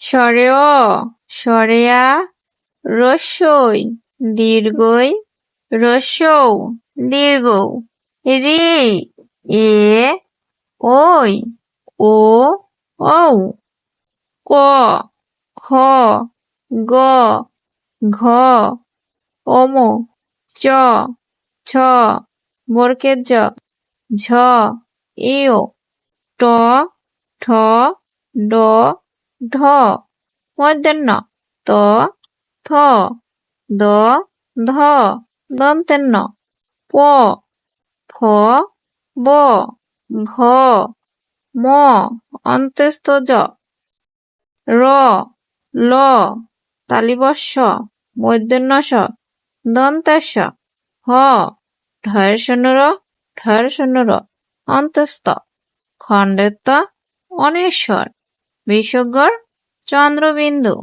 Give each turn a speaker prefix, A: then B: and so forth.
A: স্বরে অ, স্বরে আ, রস্যই, দীর্ঘই, রস্যৌ, দীর্ঘ, রি, এ, ওই, ও, ঔ, ক, খ, গ, ঘ, ওম, চ, ছ, বর্গের জ, ঝ, ইয়, ট, ঠ, ড, ঢ, মূর্ধন্য ণ, ত, থ, দ, ধ, দন্তের ন, প, ফ, ব, ভ, ম, অন্তস্থ জ, র, ল, তালিবস্য, মূর্ধন্য ষ, দন্তাস্য, হ, ঢয়ের শূন্য র, ঢয়ের শূন্য র, অন্তস্থ, খণ্ডের ত, অনেশ্বর, বিসর্গর চন্দ্রবিন্দু।